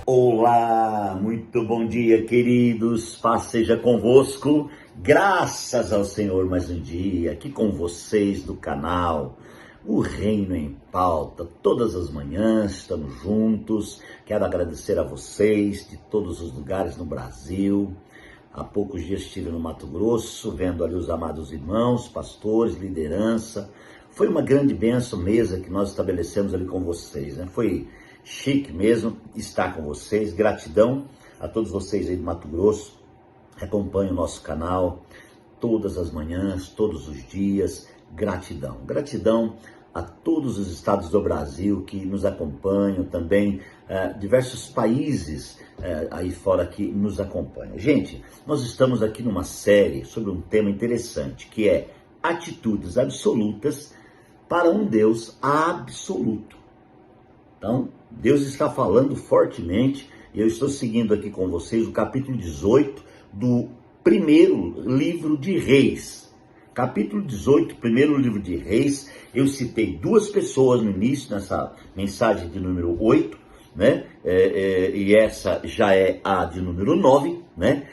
Olá, muito bom dia, queridos. Paz seja convosco. Graças ao Senhor mais um dia aqui com vocês do canal O Reino em Pauta. Todas as manhãs estamos juntos. Quero agradecer a vocês de todos os lugares no Brasil. Há poucos dias estive no Mato Grosso, vendo ali os amados irmãos, pastores, liderança. Foi uma grande bênção mesa que nós estabelecemos ali com vocês, né? Foi chique mesmo estar com vocês. Gratidão a todos vocês aí do Mato Grosso que acompanham o nosso canal todas as manhãs, todos os dias. Gratidão a todos os estados do Brasil que nos acompanham, também diversos países aí fora que nos acompanham. Gente, nós estamos aqui numa série sobre um tema interessante, que é atitudes absolutas para um Deus absoluto. Então, Deus está falando fortemente, e eu estou seguindo aqui com vocês o capítulo 18 do primeiro livro de Reis. Capítulo 18, primeiro livro de Reis. Eu citei duas pessoas no início, nessa mensagem de número 8, né? E essa já é a de número 9, né?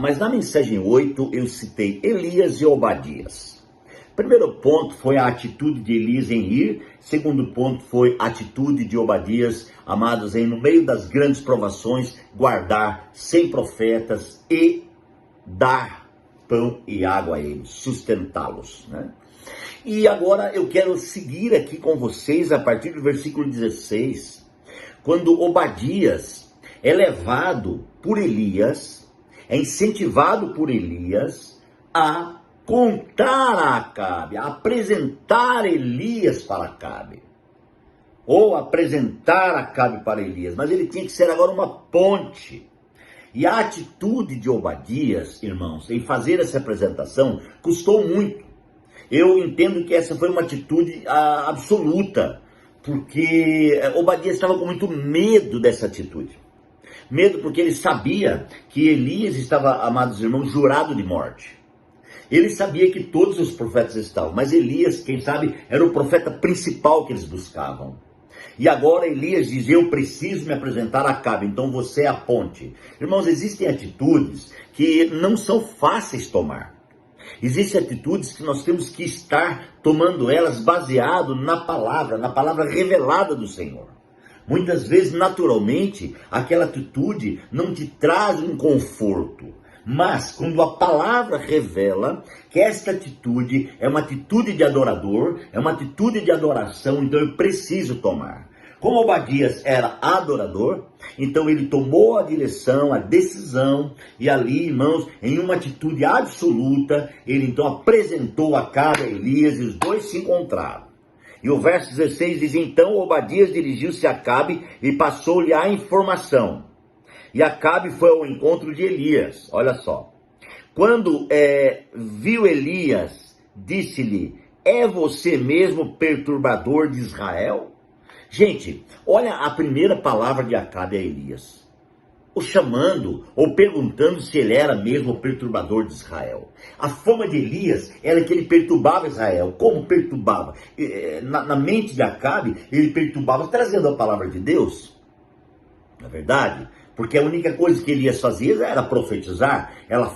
Mas na mensagem 8 eu citei Elias e Obadias. Primeiro ponto foi a atitude de Elias em ir. Segundo ponto foi a atitude de Obadias, amados, em no meio das grandes provações, guardar 100 profetas e dar pão e água a eles, sustentá-los, né? E agora eu quero seguir aqui com vocês a partir do versículo 16, quando Obadias é levado por Elias, é incentivado por Elias a contar a Acabe, a apresentar Elias para Acabe, ou apresentar Acabe para Elias, mas ele tinha que ser agora uma ponte. E a atitude de Obadias, irmãos, em fazer essa apresentação, custou muito. Eu entendo que essa foi uma atitude absoluta, porque Obadias estava com muito medo dessa atitude. Medo porque ele sabia que Elias estava, amados irmãos, jurado de morte. Ele sabia que todos os profetas estavam, mas Elias, quem sabe, era o profeta principal que eles buscavam. E agora Elias diz: eu preciso me apresentar a Acabe, então você é a ponte. Irmãos, existem atitudes que não são fáceis tomar. Existem atitudes que nós temos que estar tomando elas baseado na palavra revelada do Senhor. Muitas vezes, naturalmente, aquela atitude não te traz um conforto. Mas quando a palavra revela que esta atitude é uma atitude de adorador, é uma atitude de adoração, então eu preciso tomar. Como Obadias era adorador, então ele tomou a direção, a decisão, e ali, irmãos, em uma atitude absoluta, ele então apresentou Acabe a Elias e os dois se encontraram. E o verso 16 diz: então Obadias dirigiu-se a Acabe e passou-lhe a informação. E Acabe foi ao encontro de Elias. Olha só. Quando viu Elias, disse-lhe: é você mesmo perturbador de Israel? Gente, olha a primeira palavra de Acabe a Elias. O chamando ou perguntando se ele era mesmo o perturbador de Israel. A fama de Elias era que ele perturbava Israel. Como perturbava? Na mente de Acabe, ele perturbava trazendo a palavra de Deus. Na verdade, porque a única coisa que Elias fazia era profetizar,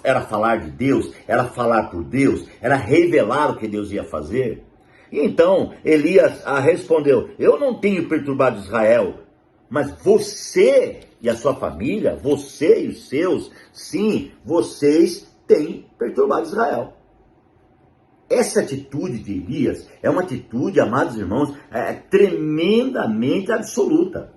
era falar de Deus, era falar por Deus, era revelar o que Deus ia fazer. E então Elias respondeu: eu não tenho perturbado Israel, mas você e a sua família, você e os seus, sim, vocês têm perturbado Israel. Essa atitude de Elias é uma atitude, amados irmãos, tremendamente absoluta.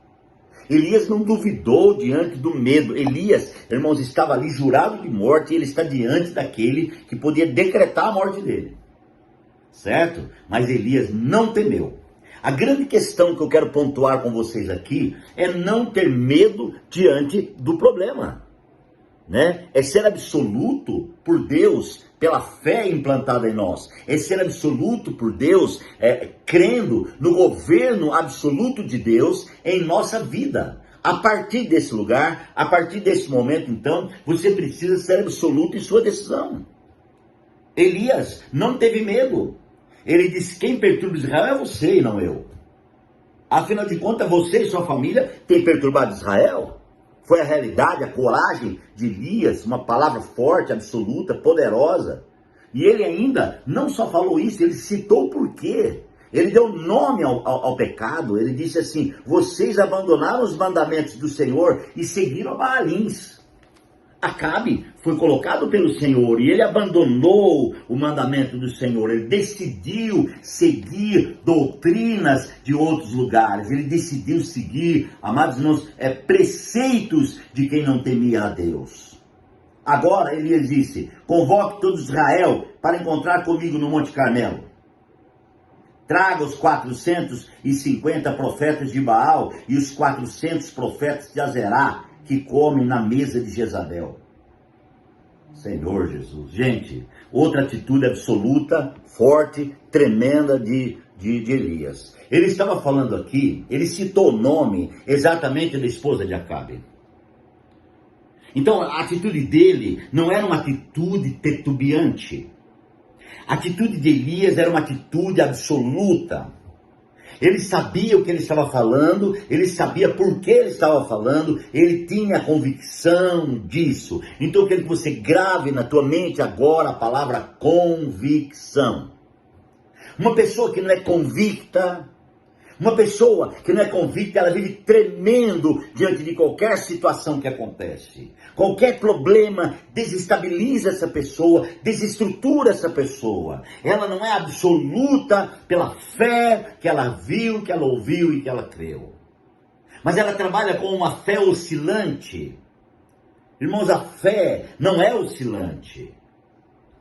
Elias não duvidou diante do medo. Elias, irmãos, estava ali jurado de morte, e ele está diante daquele que podia decretar a morte dele. Certo? Mas Elias não temeu. A grande questão que eu quero pontuar com vocês aqui é não ter medo diante do problema, né? É ser absoluto por Deus, pela fé implantada em nós. É ser absoluto por Deus, crendo no governo absoluto de Deus em nossa vida. A partir desse lugar, a partir desse momento, então, você precisa ser absoluto em sua decisão. Elias não teve medo. Ele disse: quem perturba Israel é você e não eu. Afinal de contas, você e sua família têm perturbado Israel. foi a realidade, a coragem de Elias, uma palavra forte, absoluta, poderosa. E ele ainda não só falou isso, ele citou o porquê. Ele deu nome ao pecado, ele disse assim: vocês abandonaram os mandamentos do Senhor e seguiram a Baalins. Acabe foi colocado pelo Senhor e ele abandonou o mandamento do Senhor. Ele decidiu seguir doutrinas de outros lugares. Ele decidiu seguir, amados irmãos, preceitos de quem não temia a Deus. Agora Elias disse: convoque todo Israel para encontrar comigo no Monte Carmelo. Traga os 450 profetas de Baal e os 400 profetas de Azerá, que comem na mesa de Jezabel. Senhor Jesus. Gente, outra atitude absoluta, forte, tremenda de Elias. Ele estava falando aqui, ele citou o nome exatamente da esposa de Acabe. Então a atitude dele não era uma atitude titubeante. A atitude de Elias era uma atitude absoluta. Ele sabia o que ele estava falando, ele sabia por que ele estava falando, ele tinha convicção disso. Então eu quero que você grave na tua mente agora a palavra convicção. Uma pessoa que não é convicta, ela vive tremendo diante de qualquer situação que acontece. Qualquer problema desestabiliza essa pessoa, desestrutura essa pessoa. Ela não é absoluta pela fé que ela viu, que ela ouviu e que ela creu. Mas ela trabalha com uma fé oscilante. Irmãos, a fé não é oscilante.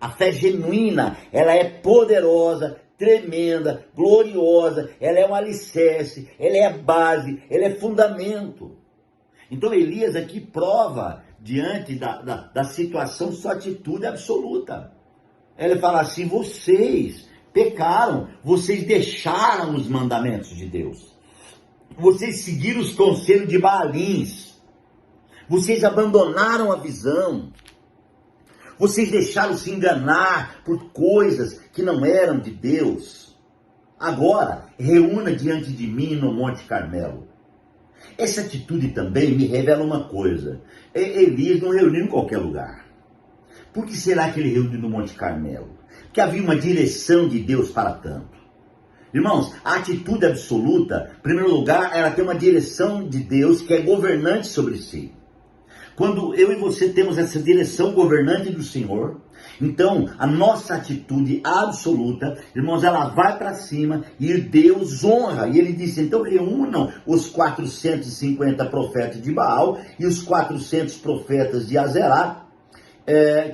A fé genuína, ela é poderosa, tremenda, gloriosa, ela é um alicerce, ela é a base, ela é fundamento. Então Elias aqui prova, diante da situação, sua atitude absoluta. Ele fala assim: vocês pecaram, vocês deixaram os mandamentos de Deus, vocês seguiram os conselhos de Baalins, vocês abandonaram a visão, vocês deixaram se enganar por coisas que não eram de Deus. Agora, reúna diante de mim no Monte Carmelo. Essa atitude também me revela uma coisa. Elias não reuniu em qualquer lugar. Por que será que ele reuniu no Monte Carmelo? Porque havia uma direção de Deus para tanto. Irmãos, a atitude absoluta, em primeiro lugar, ela tem uma direção de Deus que é governante sobre si. Quando eu e você temos essa direção governante do Senhor, então a nossa atitude absoluta, irmãos, ela vai para cima e Deus honra. E ele disse: então reúnam os 450 profetas de Baal e os 400 profetas de Azerá,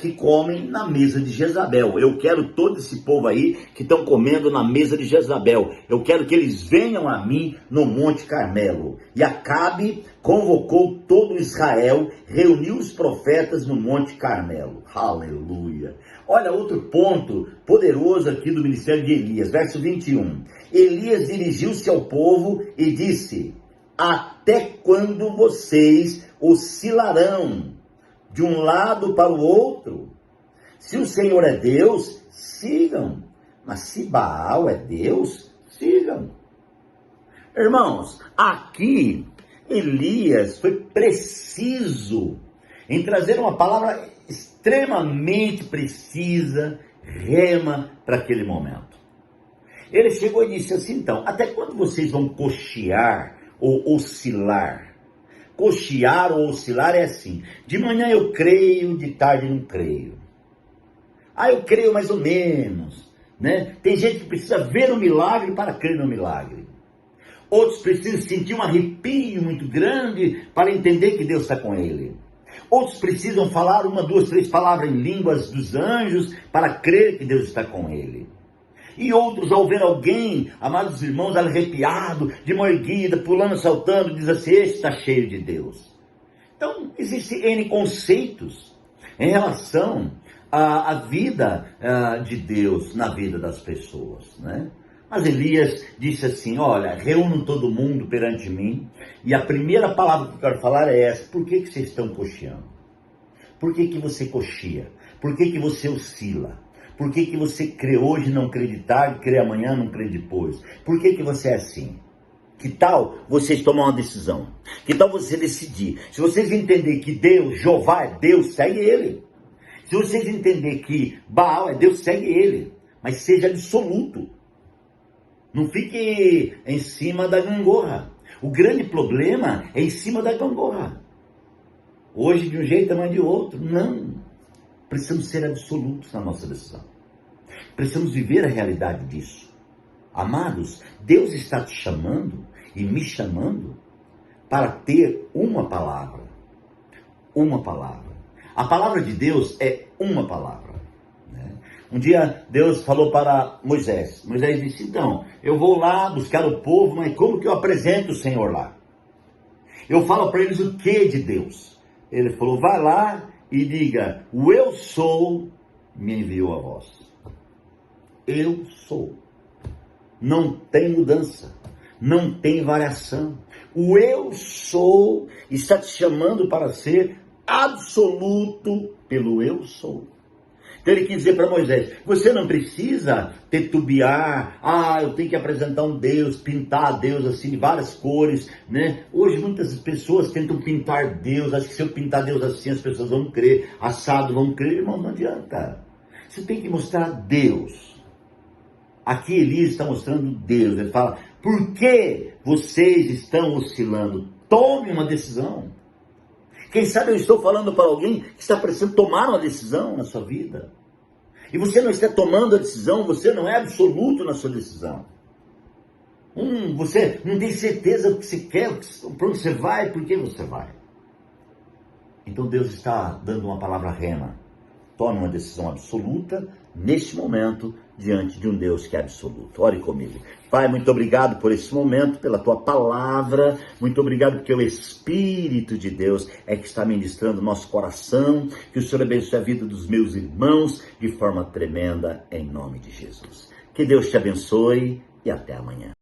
que comem na mesa de Jezabel. Eu quero todo esse povo aí que estão comendo na mesa de Jezabel. Eu quero que eles venham a mim no Monte Carmelo. E Acabe convocou todo Israel, reuniu os profetas no Monte Carmelo. Aleluia! Olha outro ponto poderoso aqui do ministério de Elias, verso 21. Elias dirigiu-se ao povo e disse: até quando vocês oscilarão de um lado para o outro? Se o Senhor é Deus, sigam. Mas se Baal é Deus, sigam. Irmãos, aqui Elias foi preciso em trazer uma palavra extremamente precisa, rema, para aquele momento. Ele chegou e disse assim: então, até quando vocês vão cochear ou oscilar? Cochear ou oscilar é assim: de manhã eu creio, de tarde não creio. Eu creio mais ou menos, né? Tem gente que precisa ver o milagre para crer no milagre. Outros precisam sentir um arrepio muito grande para entender que Deus está com ele. Outros precisam falar 1, 2, 3 palavras em línguas dos anjos para crer que Deus está com ele. E outros, ao ver alguém, amados irmãos, arrepiado, de mão erguida, pulando, saltando, diz assim: este está cheio de Deus. Então, existem N conceitos em relação à vida de Deus na vida das pessoas, né? Mas Elias disse assim: olha, reúnam todo mundo perante mim, e a primeira palavra que eu quero falar é essa: por que vocês estão cocheando? Por que você cochea? Por que você oscila? Por que você crê hoje, não crê de tarde, crê amanhã, não crê depois? Por que você é assim? Que tal vocês tomar uma decisão? Que tal você decidir? Se vocês entenderem que Deus, Jeová é Deus, segue Ele. Se vocês entenderem que Baal é Deus, segue Ele. Mas seja absoluto. Não fique em cima da gangorra. O grande problema é em cima da gangorra. Hoje de um jeito, amanhã de outro. Não. Precisamos ser absolutos na nossa decisão. Precisamos viver a realidade disso. Amados, Deus está te chamando e me chamando para ter uma palavra. Uma palavra. A palavra de Deus é uma palavra. Né? Um dia Deus falou para Moisés. Moisés disse, então, eu vou lá buscar o povo, mas como que eu apresento o Senhor lá? Eu falo para eles o que de Deus? Ele falou, vai lá e diga, o eu sou me enviou a vós. Eu sou. Não tem mudança, não tem variação. O eu sou está te chamando para ser absoluto pelo eu sou. Então ele quis dizer para Moisés, você não precisa titubear, eu tenho que apresentar um Deus, pintar Deus assim de várias cores, né? Hoje muitas pessoas tentam pintar Deus, acho que se eu pintar Deus assim as pessoas vão crer, assado vão crer, irmão, não adianta. Você tem que mostrar Deus. Aqui Elias está mostrando Deus, ele fala, por que vocês estão oscilando? Tome uma decisão. Quem sabe eu estou falando para alguém que está precisando tomar uma decisão na sua vida. E você não está tomando a decisão, você não é absoluto na sua decisão. Você não tem certeza do que você quer, para onde você vai, por que você vai. Então Deus está dando uma palavra rema. Tome uma decisão absoluta neste momento, diante de um Deus que é absoluto. Ore comigo. Pai, muito obrigado por esse momento, pela tua palavra. Muito obrigado porque o Espírito de Deus é que está ministrando o nosso coração. Que o Senhor abençoe a vida dos meus irmãos de forma tremenda, em nome de Jesus. Que Deus te abençoe e até amanhã.